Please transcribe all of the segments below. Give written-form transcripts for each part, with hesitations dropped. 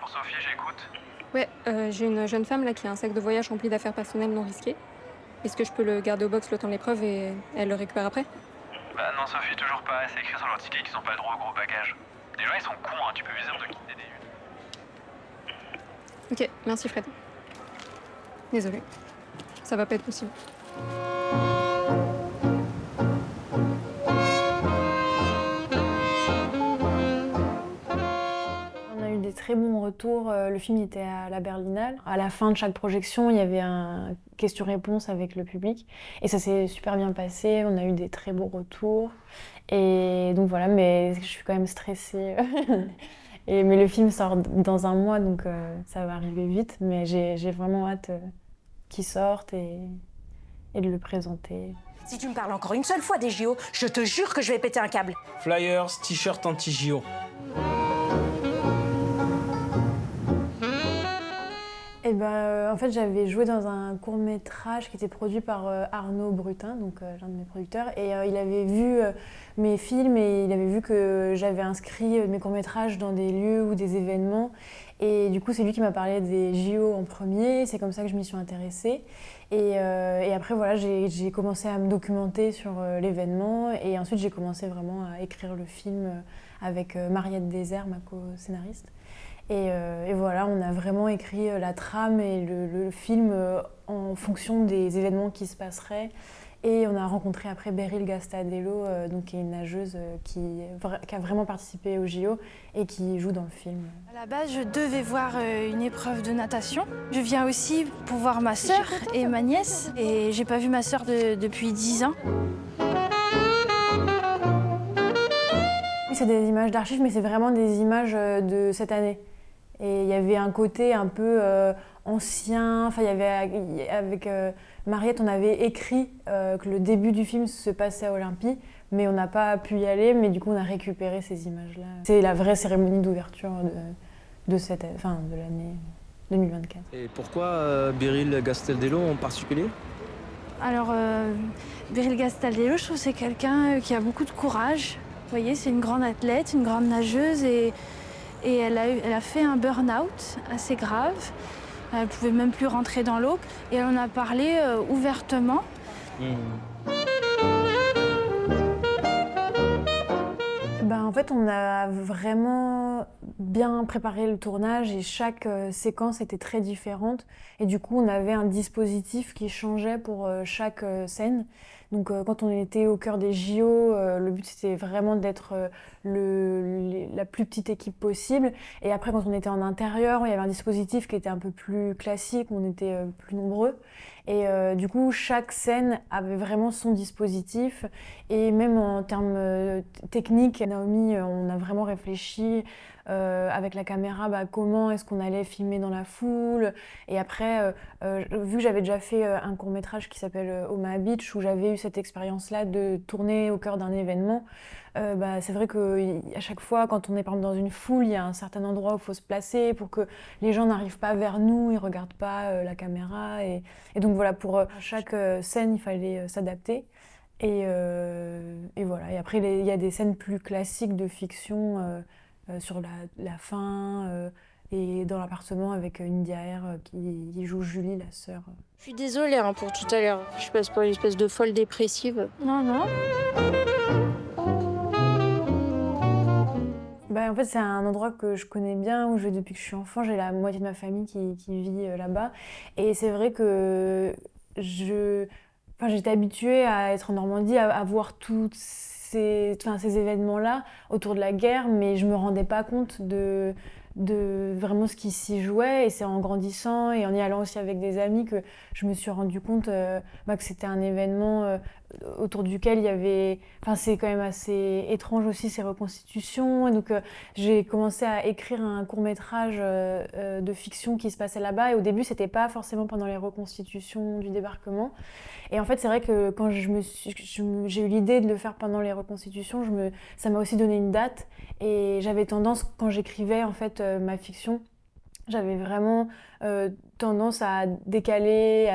Pour Sophie, j'écoute. Ouais, j'ai une jeune femme là qui a un sac de voyage rempli d'affaires personnelles non risquées. Est-ce que je peux le garder au box le temps de l'épreuve et elle le récupère après? Bah non, Sophie, toujours pas. C'est écrit sur leur ticket qu'ils ont pas le droit au gros bagage. Les gens, ils sont cons, hein. Tu peux viser de quitter des... Ok, merci Fred. Désolée, ça va pas être possible. On a eu des très bons retours. Le film était à la Berlinale. À la fin de chaque projection, il y avait un question-réponse avec le public. Et ça s'est super bien passé. On a eu des très beaux retours. Et donc voilà, mais je suis quand même stressée. Mais le film sort dans un mois, donc ça va arriver vite. Mais j'ai vraiment hâte qu'il sorte et de le présenter. Si tu me parles encore une seule fois des JO, je te jure que je vais péter un câble. Flyers, t-shirt anti-JO. Et en fait, j'avais joué dans un court-métrage qui était produit par Arnaud Brutin, donc l'un de mes producteurs. Et il avait vu mes films et il avait vu que j'avais inscrit mes courts-métrages dans des lieux ou des événements. Et du coup, c'est lui qui m'a parlé des JO en premier. C'est comme ça que je m'y suis intéressée. Et après, voilà, j'ai commencé à me documenter sur l'événement. Et ensuite, j'ai commencé vraiment à écrire le film avec Mariette Désert, ma co-scénariste. Et voilà, on a vraiment écrit la trame et le film en fonction des événements qui se passeraient. Et on a rencontré après Beryl Gastadello, donc, qui est une nageuse qui a vraiment participé au JO et qui joue dans le film. À la base, je devais voir une épreuve de natation. Je viens aussi pour voir ma sœur et ma nièce. Et j'ai pas vu ma sœur depuis 10 ans. C'est des images d'archives, mais c'est vraiment des images de cette année. Et il y avait un côté un peu ancien. Enfin, il y avait, avec Mariette, on avait écrit que le début du film se passait à Olympie, mais on n'a pas pu y aller. Mais du coup, on a récupéré ces images-là. C'est la vraie cérémonie d'ouverture de l'année 2024. Et pourquoi Beryl Gastadello en particulier? Alors, Beryl Gastadello, je trouve que c'est quelqu'un qui a beaucoup de courage. Vous voyez, c'est une grande athlète, une grande nageuse et elle a fait un burn-out assez grave. Elle ne pouvait même plus rentrer dans l'eau et elle en a parlé ouvertement. En fait, on a vraiment bien préparé le tournage et chaque séquence était très différente. Et du coup, on avait un dispositif qui changeait pour chaque scène. Donc, quand on était au cœur des JO, le but c'était vraiment d'être la plus petite équipe possible. Et après, quand on était en intérieur, il y avait un dispositif qui était un peu plus classique, on était plus nombreux. Et du coup, chaque scène avait vraiment son dispositif. Et même en termes techniques, Naomi, on a vraiment réfléchi avec la caméra, comment est-ce qu'on allait filmer dans la foule. Et après, vu que j'avais déjà fait un court-métrage qui s'appelle Omaha Beach, où j'avais eu cette expérience-là de tourner au cœur d'un événement, c'est vrai qu'à chaque fois, quand on est par exemple dans une foule, il y a un certain endroit où il faut se placer pour que les gens n'arrivent pas vers nous, ils ne regardent pas la caméra. Et donc voilà, pour chaque scène, il fallait s'adapter. Et voilà. Et après, il y a des scènes plus classiques de fiction sur la fin et dans l'appartement avec India Air qui joue Julie, la sœur. Je suis désolée pour tout à l'heure. Je passe pour une espèce de folle dépressive. Non, non. En fait, c'est un endroit que je connais bien, où je vais depuis que je suis enfant. J'ai la moitié de ma famille qui vit là-bas. Et c'est vrai que j'étais habituée à être en Normandie, à voir tous ces événements-là autour de la guerre, mais je me rendais pas compte de vraiment ce qui s'y jouait. Et c'est en grandissant et en y allant aussi avec des amis que je me suis rendu compte que c'était un événement autour duquel il y avait... c'est quand même assez étrange aussi ces reconstitutions. Et donc j'ai commencé à écrire un court-métrage de fiction qui se passait là-bas. Et au début, c'était pas forcément pendant les reconstitutions du débarquement. Et en fait, c'est vrai que quand j'ai eu l'idée de le faire pendant les reconstitutions, ça m'a aussi donné une date. Et j'avais tendance, quand j'écrivais en fait ma fiction, J'avais vraiment tendance à décaler,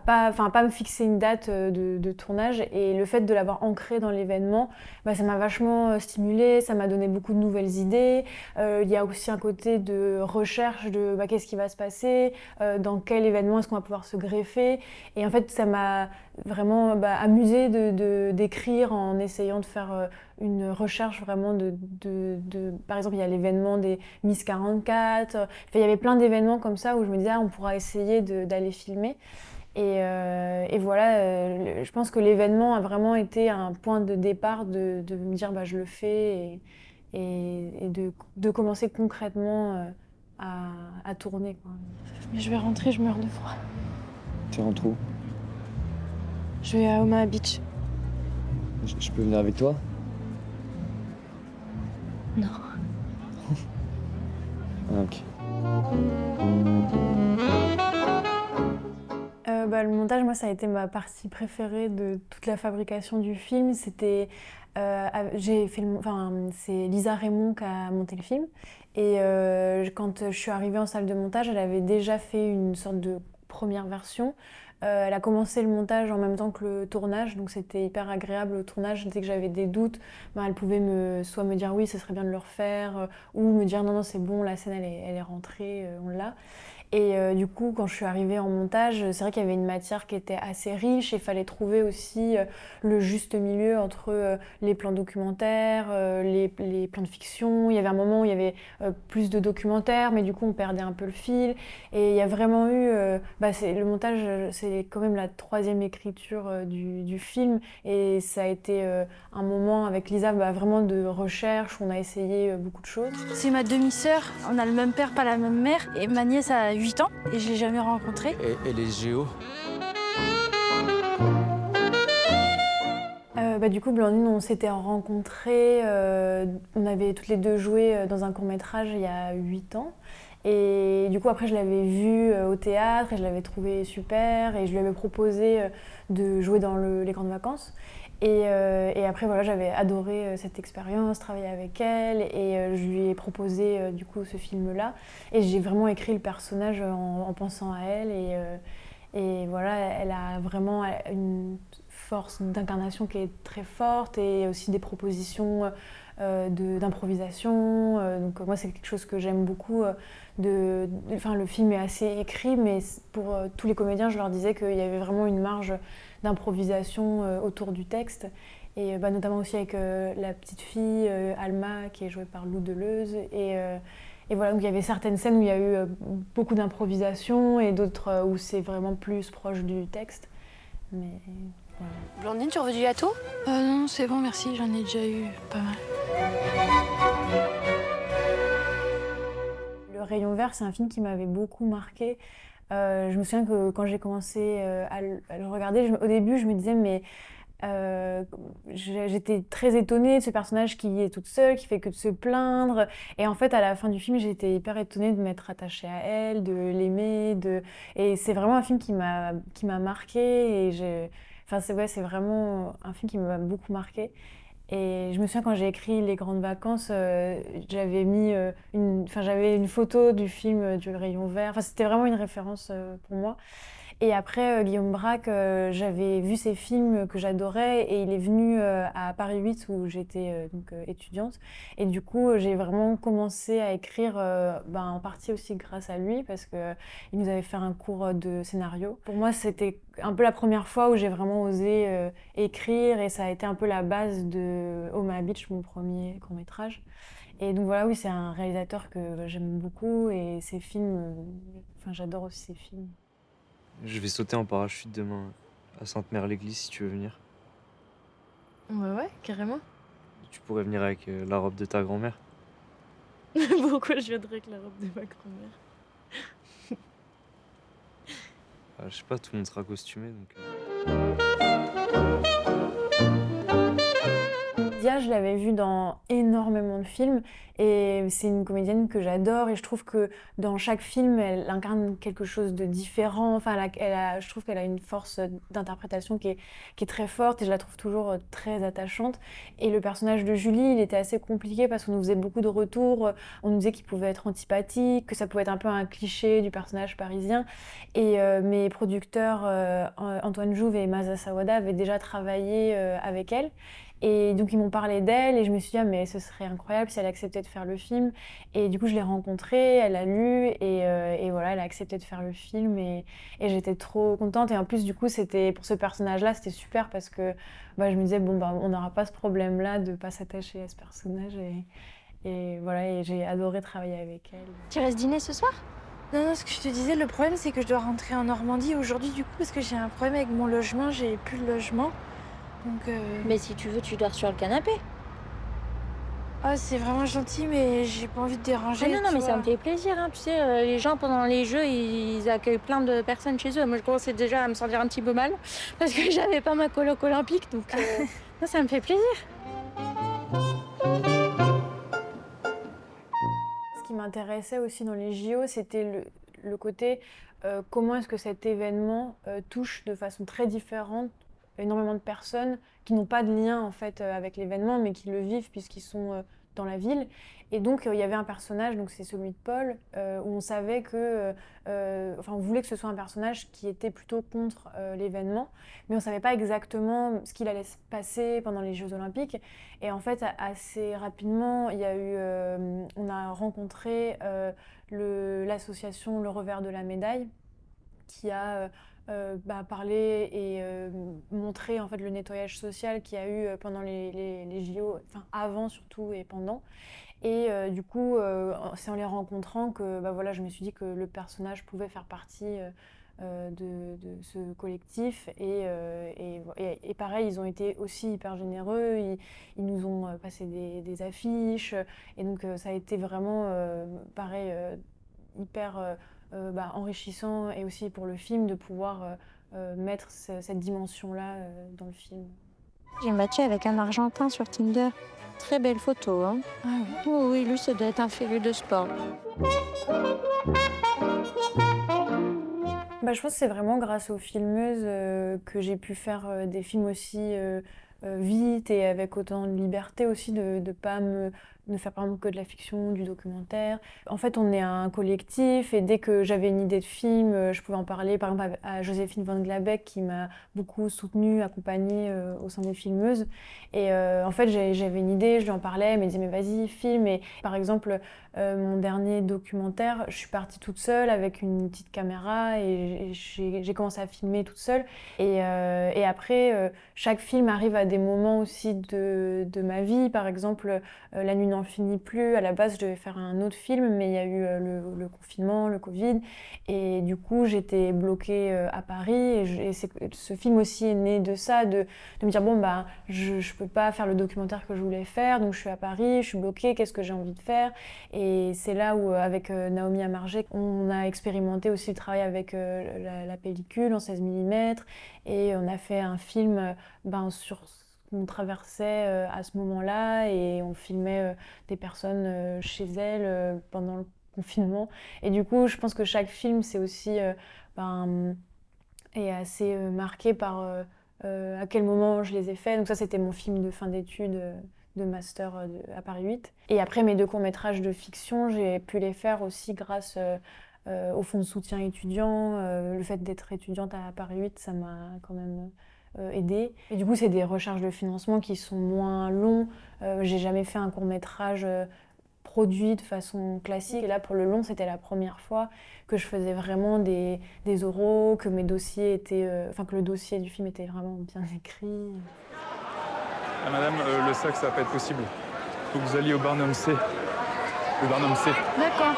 pas me fixer une date de tournage. Et le fait de l'avoir ancré dans l'événement, ça m'a vachement stimulée, ça m'a donné beaucoup de nouvelles idées. Il y a aussi un côté de recherche de qu'est-ce qui va se passer, dans quel événement est-ce qu'on va pouvoir se greffer. Et en fait, ça m'a vraiment amusée d'écrire en essayant de faire une recherche vraiment Par exemple, il y a l'événement des Miss 44. Il y avait plein d'événements comme ça où je me disais, on pourra essayer d'aller filmer. Et voilà, je pense que l'événement a vraiment été un point de départ de me dire, je le fais et de commencer concrètement à tourner, quoi. Mais je vais rentrer, je meurs de froid. Tu rentres où? Je vais à Omaha Beach. Je peux venir avec toi? Non. Ah, ok. Le montage, moi, ça a été ma partie préférée de toute la fabrication du film. C'est Lisa Raymond qui a monté le film. Et quand je suis arrivée en salle de montage, elle avait déjà fait une sorte de première version. Elle a commencé le montage en même temps que le tournage, donc c'était hyper agréable au tournage. Dès que j'avais des doutes, elle pouvait soit me dire oui, ce serait bien de le refaire, ou me dire non, c'est bon, la scène elle est rentrée, on l'a. Et du coup, quand je suis arrivée en montage, c'est vrai qu'il y avait une matière qui était assez riche et il fallait trouver aussi le juste milieu entre les plans documentaires, les plans de fiction. Il y avait un moment où il y avait plus de documentaires, mais du coup, on perdait un peu le fil. Et il y a vraiment eu... le montage, c'est quand même la 3e écriture du film. Et ça a été un moment avec Lisa vraiment de recherche. On a essayé beaucoup de choses. C'est ma demi-sœur, on a le même père, pas la même mère. Et ma nièce a 8 ans et je l'ai jamais rencontrée. Et les géos? Du coup, Blandine, on s'était rencontrés, on avait toutes les deux joué dans un court-métrage il y a 8 ans. Et du coup, après, je l'avais vue au théâtre et je l'avais trouvée super. Et je lui avais proposé de jouer dans Les Grandes Vacances. Et après, voilà, j'avais adoré cette expérience, travailler avec elle. Et je lui ai proposé du coup ce film-là. Et j'ai vraiment écrit le personnage en pensant à elle. Et voilà, elle a vraiment une force d'incarnation qui est très forte et aussi des propositions d'improvisation. Donc moi, c'est quelque chose que j'aime beaucoup. Le film est assez écrit, mais pour tous les comédiens, je leur disais qu'il y avait vraiment une marge d'improvisation autour du texte. Et notamment aussi avec la petite fille, Alma, qui est jouée par Lou Deleuze. Et voilà, donc il y avait certaines scènes où il y a eu beaucoup d'improvisation et d'autres où c'est vraiment plus proche du texte. Mais voilà. Blandine, tu veux du gâteau? Non, c'est bon, merci, j'en ai déjà eu pas mal. Le Rayon Vert, c'est un film qui m'avait beaucoup marqué. Je me souviens que quand j'ai commencé à le regarder, au début, je me disais, mais j'étais très étonnée de ce personnage qui est toute seule, qui fait que de se plaindre. Et en fait, à la fin du film, j'étais hyper étonnée de m'être attachée à elle, de l'aimer. Et c'est vraiment un film qui m'a marquée. C'est vraiment un film qui m'a beaucoup marquée. Et je me souviens quand j'ai écrit Les Grandes Vacances, j'avais mis j'avais une photo du film du Rayon Vert. C'était vraiment une référence pour moi. Et après, Guillaume Braque, j'avais vu ses films que j'adorais et il est venu à Paris 8 où j'étais étudiante. Et du coup, j'ai vraiment commencé à écrire en partie aussi grâce à lui parce qu'il nous avait fait un cours de scénario. Pour moi, c'était un peu la première fois où j'ai vraiment osé écrire et ça a été un peu la base de Omaha Beach, mon premier court-métrage. Et donc voilà, oui, c'est un réalisateur que j'aime beaucoup et ses films, j'adore aussi ses films. Je vais sauter en parachute demain à Sainte-Mère-l'Église si tu veux venir. Ouais, carrément. Tu pourrais venir avec la robe de ta grand-mère. Pourquoi je viendrais avec la robe de ma grand-mère? Je sais pas, tout le monde sera costumé donc. Dia, je l'avais vue dans énormément de films et c'est une comédienne que j'adore et je trouve que dans chaque film, elle incarne quelque chose de différent. Enfin, je trouve qu'elle a une force d'interprétation qui est très forte et je la trouve toujours très attachante. Et le personnage de Julie, il était assez compliqué parce qu'on nous faisait beaucoup de retours. On nous disait qu'il pouvait être antipathique, que ça pouvait être un peu un cliché du personnage parisien. Et mes producteurs, Antoine Jouve et Maza Sawada, avaient déjà travaillé avec elle. Et donc ils m'ont parlé d'elle et je me suis dit ah, mais ce serait incroyable si elle acceptait de faire le film. Et du coup je l'ai rencontrée, elle a lu et voilà, elle a accepté de faire le film et j'étais trop contente. Et en plus du coup c'était pour ce personnage-là, c'était super parce que bah, je me disais bon bah on n'aura pas ce problème-là de pas s'attacher à ce personnage et voilà, et j'ai adoré travailler avec elle. Tu restes dîner ce soir? Non, ce que je te disais, le problème c'est que je dois rentrer en Normandie aujourd'hui du coup parce que j'ai un problème avec mon logement, j'ai plus de logement. Donc Mais si tu veux, tu dors sur le canapé. Ah, c'est vraiment gentil, mais j'ai pas envie de déranger. Ah non, tu mais ça vois. me fait plaisir, hein. Tu sais, les gens pendant les jeux, ils accueillent plein de personnes chez eux. Moi, je commençais déjà à me sentir un petit peu mal parce que j'avais pas ma coloc olympique, donc non, ça me fait plaisir. Ce qui m'intéressait aussi dans les JO, c'était le côté comment est-ce que cet événement touche de façon très différente énormément de personnes qui n'ont pas de lien en fait avec l'événement mais qui le vivent puisqu'ils sont dans la ville. Et donc il y avait un personnage, donc c'est celui de Paul, où on savait que, enfin on voulait que ce soit un personnage qui était plutôt contre l'événement, mais on savait pas exactement ce qu'il allait se passer pendant les Jeux Olympiques. Et en fait assez rapidement, il y a eu, on a rencontré l'association Le Revers de la Médaille, qui a parlé et montré en fait le nettoyage social qu'il y a eu pendant les JO, enfin avant surtout et pendant. Et du coup, c'est en les rencontrant que bah, voilà, je me suis dit que le personnage pouvait faire partie de ce collectif. Et pareil, ils ont été aussi hyper généreux, ils nous ont passé des affiches. Et donc ça a été vraiment pareil, hyper enrichissant et aussi pour le film de pouvoir mettre cette dimension-là dans le film. J'ai matché avec un Argentin sur Tinder. Très belle photo, hein. Ah ouais. Oh oui, lui, ça doit être un féru de sport. Bah, je pense que c'est vraiment grâce aux filmeuses que j'ai pu faire des films aussi vite et avec autant de liberté aussi, de ne pas ne faire par exemple que de la fiction, du documentaire. En fait, on est un collectif et dès que j'avais une idée de film, je pouvais en parler par exemple à Joséphine Van Glabeck qui m'a beaucoup soutenue, accompagnée au sein des filmeuses. Et en fait, j'avais une idée, je lui en parlais, elle me disait mais vas-y, filme. Et par exemple, mon dernier documentaire, je suis partie toute seule avec une petite caméra et j'ai commencé à filmer toute seule. Et après, chaque film arrive à des moments aussi de ma vie. Par exemple, La nuit n'en finit plus. À la base, je devais faire un autre film, mais il y a eu le confinement, le Covid. Et du coup, j'étais bloquée à Paris. Et ce film aussi est né de ça, de me dire, bon, bah, je peux pas faire le documentaire que je voulais faire. Donc, je suis à Paris, je suis bloquée. Qu'est-ce que j'ai envie de faire? Et c'est là où, avec Naomi Amargé, on a expérimenté aussi le travail avec la pellicule en 16 mm. Et on a fait un film sur qu'on traversait à ce moment-là et on filmait des personnes chez elles pendant le confinement. Et du coup, je pense que chaque film, c'est aussi est assez marqué par à quel moment je les ai faits. Donc ça, c'était mon film de fin d'études de master à Paris 8. Et après, mes 2 courts-métrages de fiction, j'ai pu les faire aussi grâce au fonds de soutien étudiant. Le fait d'être étudiante à Paris 8, ça m'a quand même aidée. Et du coup, c'est des recherches de financement qui sont moins longs. J'ai jamais fait un court-métrage produit de façon classique. Et là, pour le long, c'était la première fois que je faisais vraiment des oraux, que mes dossiers étaient... que le dossier du film était vraiment bien écrit. Ah, madame, le sac, ça va pas être possible. Faut que vous alliez au Barnum C. Le Barnum C. D'accord.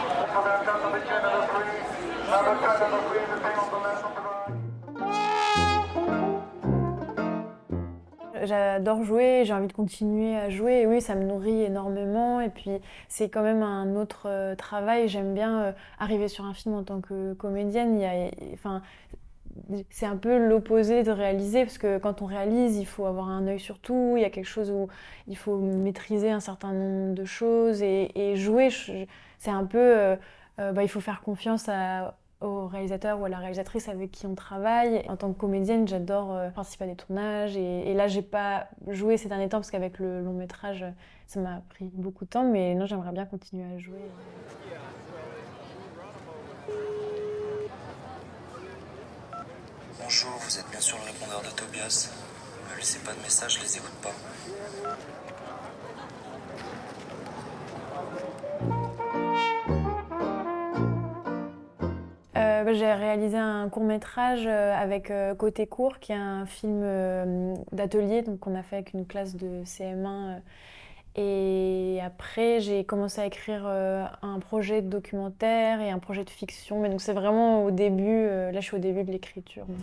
J'adore jouer, j'ai envie de continuer à jouer. Et oui, ça me nourrit énormément. Et puis, c'est quand même un autre travail. J'aime bien arriver sur un film en tant que comédienne. c'est un peu l'opposé de réaliser, parce que quand on réalise, il faut avoir un œil sur tout, il y a quelque chose où il faut maîtriser un certain nombre de choses, et jouer, c'est un peu, il faut faire confiance au réalisateur ou à la réalisatrice avec qui on travaille. En tant que comédienne, j'adore participer à des tournages, et là, j'ai pas joué ces derniers temps, parce qu'avec le long métrage, ça m'a pris beaucoup de temps, mais non, j'aimerais bien continuer à jouer. Bonjour, vous êtes bien sur le répondeur de Tobias. Ne laissez pas de messages, je les écoute pas. J'ai réalisé un court-métrage avec Côté Court, qui est un film d'atelier, donc qu'on a fait avec une classe de CM1. Et après, j'ai commencé à écrire un projet de documentaire et un projet de fiction. Mais donc c'est vraiment au début, là je suis au début de l'écriture. Donc...